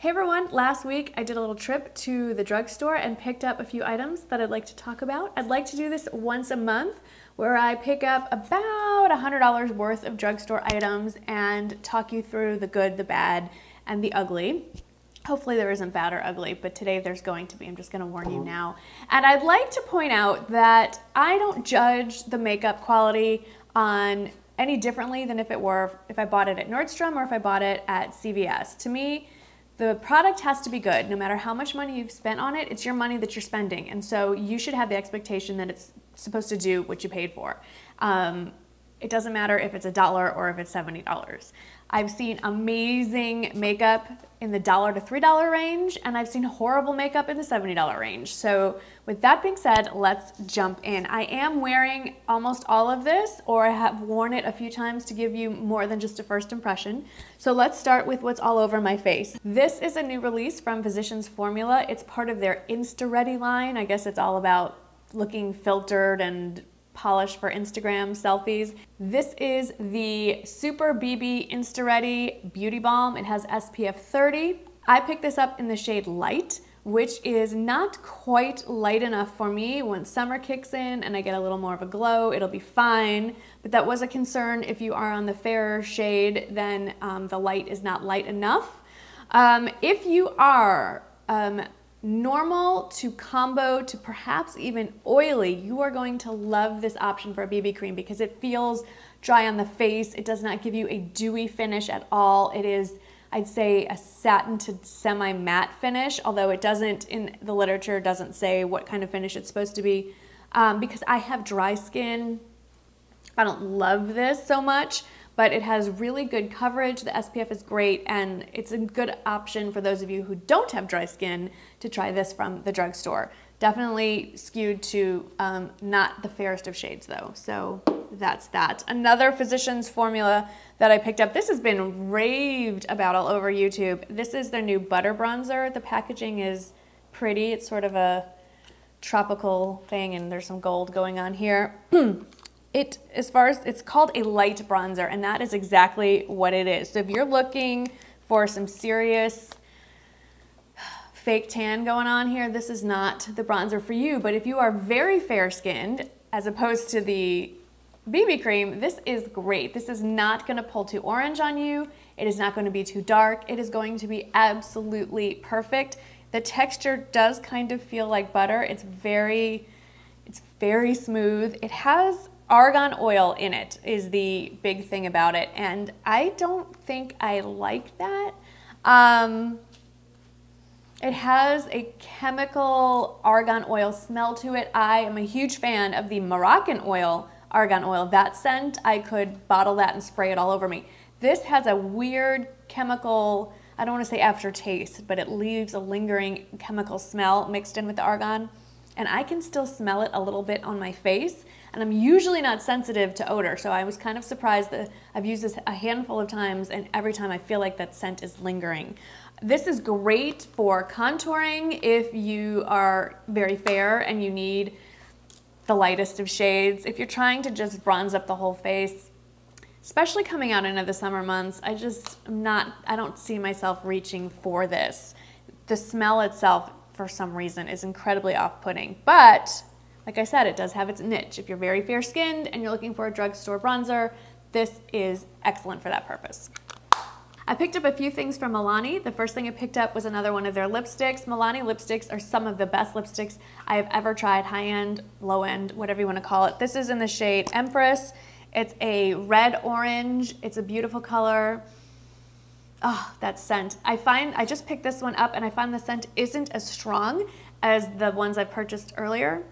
Hey everyone, last week I did a little trip to the drugstore and picked up a few items that I'd like to talk about. I'd like to do this once a month where I pick up about $100 worth of drugstore items and talk you through the good, the bad, and the ugly. Hopefully there isn't bad or ugly, but today there's going to be. I'm just going to warn you now. And I'd like to point out that I don't judge the makeup quality on any differently than if I bought it at Nordstrom or if I bought it at CVS. To me, the product has to be good. No matter how much money you've spent on it, it's your money that you're spending. And so you should have the expectation that it's supposed to do what you paid for. It doesn't matter if it's $1 or if it's $70. I've seen amazing makeup in the $1 to $3 range, and I've seen horrible makeup in the $70 range. So with that being said, let's jump in. I am wearing almost all of this, or I have worn it a few times to give you more than just a first impression. So let's start with what's all over my face. This is a new release from Physicans Formula. It's part of their Insta Ready line. I guess it's all about looking filtered and polished for Instagram selfies. This is the Super BB Insta Ready Beauty Balm. It has SPF 30. I picked this up in the shade Light, which is not quite light enough for me. When summer kicks in and I get a little more of a glow, it'll be fine. But that was a concern. If you are on the fairer shade, then the light is not light enough. If you are normal to combo to perhaps even oily, you are going to love this option for a BB cream because it feels dry on the face. It does not give you a dewy finish at all. It is, I'd say, a satin to semi-matte finish, although it doesn't, in the literature, doesn't say what kind of finish it's supposed to be. Because I have dry skin, I don't love this so much, but it has really good coverage. The SPF is great, and it's a good option for those of you who don't have dry skin to try this from the drugstore. Definitely skewed to not the fairest of shades though, so that's that. Another Physicians Formula that I picked up, this has been raved about all over YouTube. This is their new Butter Bronzer. The packaging is pretty. It's sort of a tropical thing, and there's some gold going on here. It's called a light bronzer, and that is exactly what it is. So if you're looking for some serious fake tan going on here, this is not the bronzer for you. But if you are very fair-skinned, as opposed to the BB cream, this is great. This is not going to pull too orange on you. It is not going to be too dark. It is going to be absolutely perfect. The texture does kind of feel like butter. It's very smooth. It has argan oil in it, is the big thing about it, and I don't think I like that. It has a chemical argan oil smell to it. I am a huge fan of the Moroccan oil argan oil. That scent, I could bottle that and spray it all over me. This has a weird chemical, I don't want to say aftertaste, but it leaves a lingering chemical smell mixed in with the argan, and I can still smell it a little bit on my face. And I'm usually not sensitive to odor, so I was kind of surprised that I've used this a handful of times, and every time I feel like that scent is lingering. This is great for contouring if you are very fair and you need the lightest of shades. If you're trying to just bronze up the whole face, especially coming out into the summer months, I don't see myself reaching for this. The smell itself, for some reason, is incredibly off-putting, but like I said, it does have its niche. If you're very fair-skinned and you're looking for a drugstore bronzer, this is excellent for that purpose. I picked up a few things from Milani. The first thing I picked up was another one of their lipsticks. Milani lipsticks are some of the best lipsticks I have ever tried, high-end, low-end, whatever you want to call it. This is in the shade Empress. It's a red-orange. It's a beautiful color. Oh, that scent. I just picked this one up, and I find the scent isn't as strong as the ones I purchased earlier.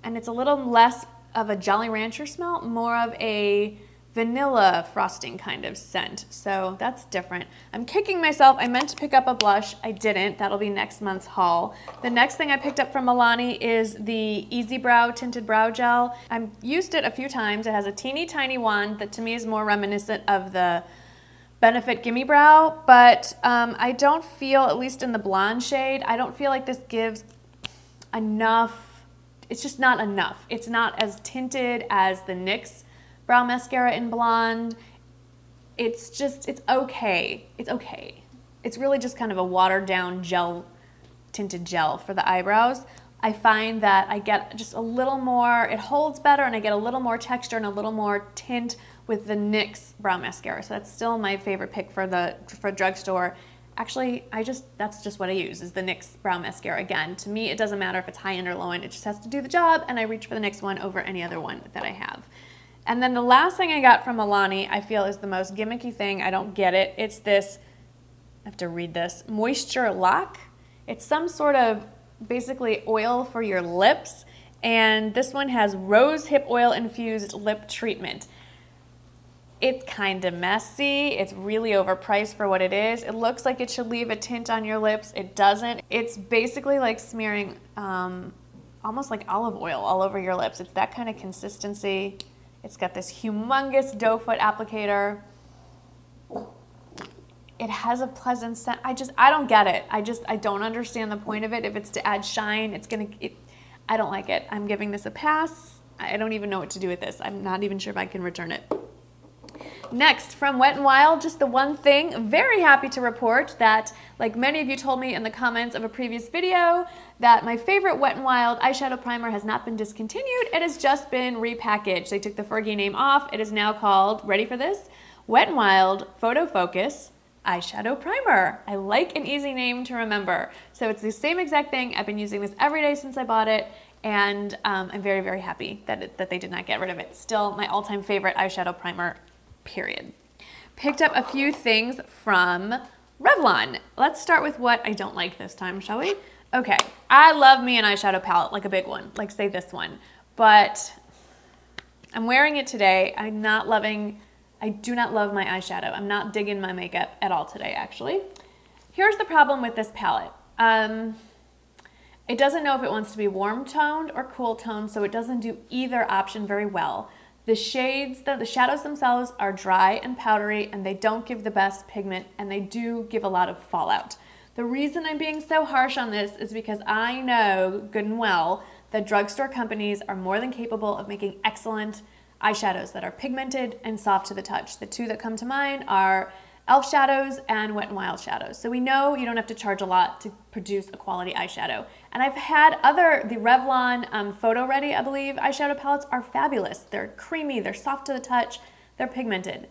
And it's a little less of a Jolly Rancher smell, more of a vanilla frosting kind of scent. So that's different. I'm kicking myself. I meant to pick up a blush. I didn't. That'll be next month's haul. The next thing I picked up from Milani is the Easy Brow Tinted Brow Gel. I've used it a few times. It has a teeny tiny wand that to me is more reminiscent of the Benefit Gimme Brow, but I don't feel, at least in the blonde shade, I don't feel like this gives enough. It's just not enough. It's not as tinted as the NYX brow mascara in blonde. It's okay. It's okay. it's really just kind of a watered down gel, tinted gel for the eyebrows. I find that I get just a little more, it holds better, and I get a little more texture and a little more tint with the NYX brow mascara. So that's still my favorite pick for Drugstore. Actually, that's just what I use, is the NYX brow mascara. Again, to me, it doesn't matter if it's high-end or low-end, it just has to do the job, and I reach for the NYX one over any other one that I have. And then the last thing I got from Milani, I feel is the most gimmicky thing. I don't get it. It's this, I have to read this, Moisture Lock. It's some sort of basically oil for your lips, and this one has rose hip oil infused lip treatment. It's kind of messy. It's really overpriced for what it is. It looks like it should leave a tint on your lips. It doesn't. It's basically like smearing almost like olive oil all over your lips. It's that kind of consistency. It's got this humongous doe foot applicator. It has a pleasant scent. I don't get it. I don't understand the point of it. If it's to add shine, I don't like it. I'm giving this a pass. I don't even know what to do with this. I'm not even sure if I can return it. Next, from Wet n Wild, just the one thing, very happy to report that, like many of you told me in the comments of a previous video, that my favorite Wet n Wild eyeshadow primer has not been discontinued. It has just been repackaged. They took the Fergie name off. It is now called, ready for this? Wet n Wild Photo Focus Eyeshadow Primer. I like an easy name to remember. So it's the same exact thing. I've been using this every day since I bought it, and I'm very, very happy that they did not get rid of it. Still my all-time favorite eyeshadow primer, period. Picked up a few things from Revlon. Let's start with what I don't like this time, shall we? Okay, I love me an eyeshadow palette, like a big one, like say this one, but I'm wearing it today. I do not love my eyeshadow. I'm not digging my makeup at all today, actually. Here's the problem with this palette. It doesn't know if it wants to be warm toned or cool toned, so it doesn't do either option very well. The shades, the shadows themselves are dry and powdery, and they don't give the best pigment, and they do give a lot of fallout. The reason I'm being so harsh on this is because I know good and well that drugstore companies are more than capable of making excellent eyeshadows that are pigmented and soft to the touch. The two that come to mind are e.l.f. shadows and Wet n Wild shadows. So we know you don't have to charge a lot to produce a quality eyeshadow. And I've had the Revlon Photoready, I believe, eyeshadow palettes are fabulous. They're creamy, they're soft to the touch, they're pigmented.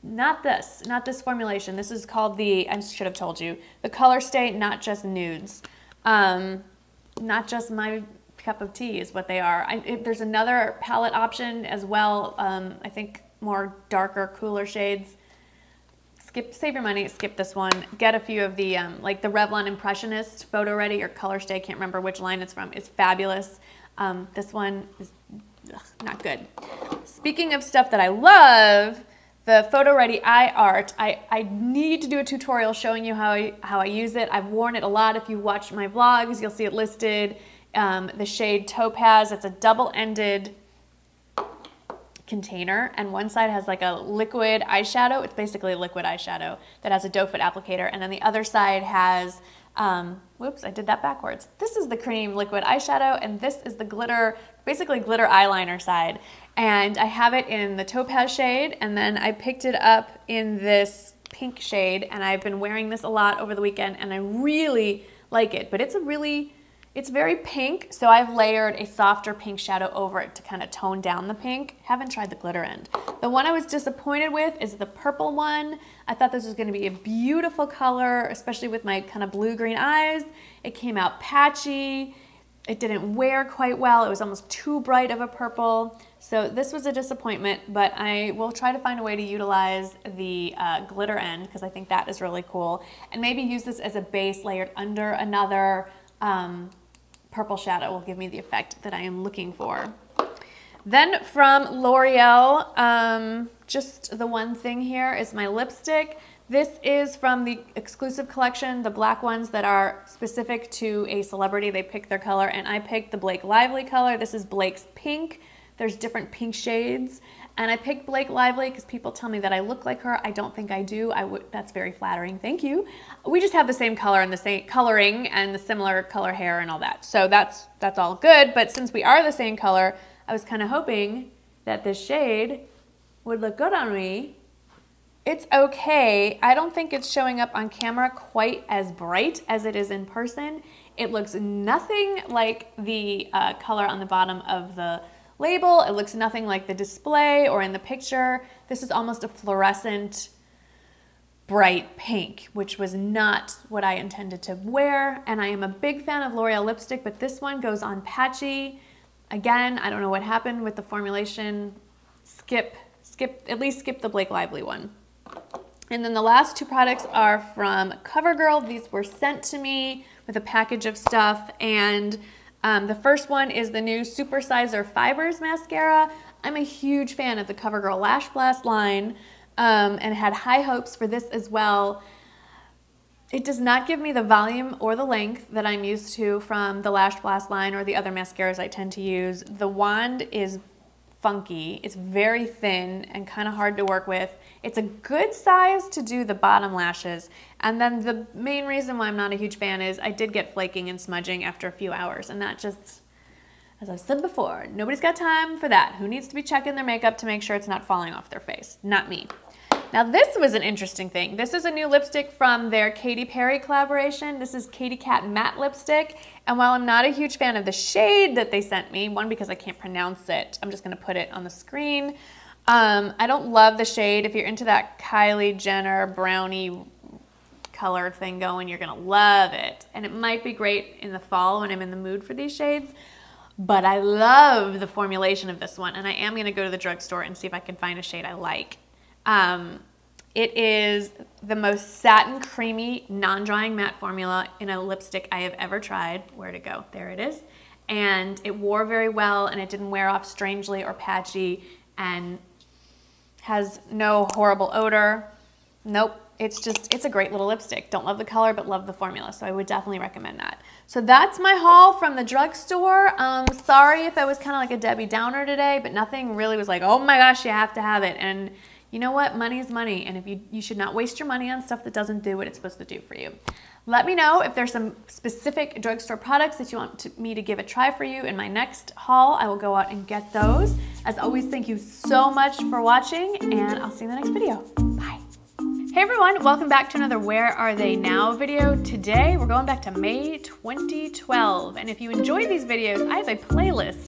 Not this formulation. This is called I should have told you, the ColorStay Not Just Nudes. Not just my cup of tea is what they are. There's another palette option as well, I think more darker, cooler shades. Save your money, skip this one. Get a few of the, like the Revlon Impressionist Photoready or ColorStay, can't remember which line it's from. It's fabulous. This one is not good. Speaking of stuff that I love, the Photoready Eye Art, I need to do a tutorial showing you how I use it. I've worn it a lot. If you watch my vlogs, you'll see it listed. The shade Topaz, it's a double-ended container, and one side has like a liquid eyeshadow. It's basically a liquid eyeshadow that has a doe foot applicator, and then the other side has, whoops, I did that backwards. This is the cream liquid eyeshadow, and this is the glitter, basically glitter eyeliner side. And I have it in the Topaz shade, and then I picked it up in this pink shade, and I've been wearing this a lot over the weekend, and I really like it, but it's very pink, so I've layered a softer pink shadow over it to kind of tone down the pink. Haven't tried the glitter end. The one I was disappointed with is the purple one. I thought this was going to be a beautiful color, especially with my kind of blue-green eyes. It came out patchy. It didn't wear quite well. It was almost too bright of a purple. So this was a disappointment, but I will try to find a way to utilize the glitter end because I think that is really cool. And maybe use this as a base layered under another purple shadow will give me the effect that I am looking for. Then from L'Oreal, just the one thing here is my lipstick. This is from the exclusive collection, the black ones that are specific to a celebrity. They pick their color, and I picked the Blake Lively color. This is Blake's pink. There's different pink shades, and I picked Blake Lively because people tell me that I look like her. I don't think I do. That's very flattering. Thank you. We just have the same color and the same coloring and the similar color hair and all that. So that's all good. But since we are the same color, I was kind of hoping that this shade would look good on me It's okay. I don't think it's showing up on camera quite as bright as it is in person. It looks nothing like the color on the bottom of the label. It looks nothing like the display or in the picture. This is almost a fluorescent bright pink, which was not what I intended to wear. And I am a big fan of L'Oreal lipstick, but this one goes on patchy. Again, I don't know what happened with the formulation. At least skip the Blake Lively one. And then the last two products are from CoverGirl. These were sent to me with a package of stuff. And the first one is the new Supersizer Fibers mascara. I'm a huge fan of the CoverGirl Lash Blast line and had high hopes for this as well. It does not give me the volume or the length that I'm used to from the Lash Blast line or the other mascaras I tend to use. The wand is funky. It's very thin and kind of hard to work with. It's a good size to do the bottom lashes. And then the main reason why I'm not a huge fan is I did get flaking and smudging after a few hours, and that just, as I've said before, nobody's got time for that. Who needs to be checking their makeup to make sure it's not falling off their face? Not me. Now this was an interesting thing. This is a new lipstick from their Katy Perry collaboration. This is Katy Kat Matte Lipstick. And while I'm not a huge fan of the shade that they sent me, one, because I can't pronounce it, I'm just gonna put it on the screen. I don't love the shade. If you're into that Kylie Jenner brownie colored thing going, you're gonna love it. And it might be great in the fall when I'm in the mood for these shades. But I love the formulation of this one, and I am gonna go to the drugstore and see if I can find a shade I like. It is the most satin creamy non-drying matte formula in a lipstick I have ever tried. Where'd it go? There it is. And it wore very well, and it didn't wear off strangely or patchy, and has no horrible odor. Nope. It's a great little lipstick. Don't love the color, but love the formula. So I would definitely recommend that. So that's my haul from the drugstore. Sorry if I was kind of like a Debbie Downer today, but nothing really was like, oh my gosh, you have to have it. And you know what? Money is money. And if you should not waste your money on stuff that doesn't do what it's supposed to do for you. Let me know if there's some specific drugstore products that you want me to give a try for you in my next haul. I will go out and get those. As always, thank you so much for watching, and I'll see you in the next video. Bye. Hey everyone, welcome back to another Where Are They Now video. Today we're going back to May 2012, and if you enjoy these videos, I have a playlist